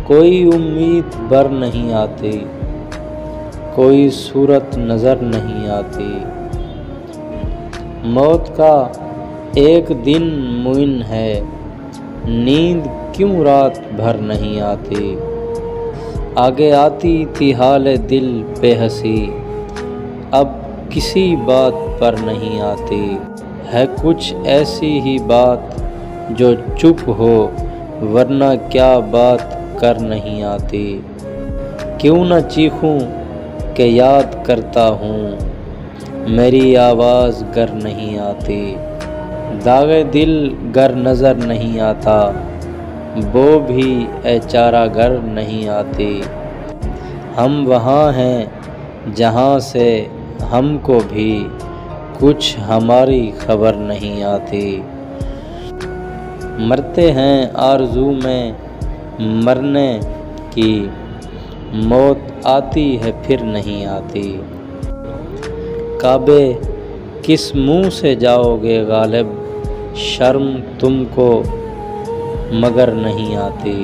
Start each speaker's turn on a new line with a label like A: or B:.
A: कोई उम्मीद बर नहीं आती, कोई सूरत नज़र नहीं आती। मौत का एक दिन मुइन है, नींद क्यों रात भर नहीं आती। आगे आती थी हाल दिल बेहसी, अब किसी बात पर नहीं आती। है कुछ ऐसी ही बात जो चुप हो, वरना क्या बात कर नहीं आती। क्यों न चीखूं कि याद करता हूँ, मेरी आवाज़ गर नहीं आती। दागे दिल गर नज़र नहीं आता, वो भी ऐचारा गर नहीं आती। हम वहाँ हैं जहाँ से हमको भी कुछ हमारी खबर नहीं आती। मरते हैं आरज़ू में मरने की, मौत आती है फिर नहीं आती। काबे किस मुँह से जाओगे गालिब, शर्म तुमको मगर नहीं आती।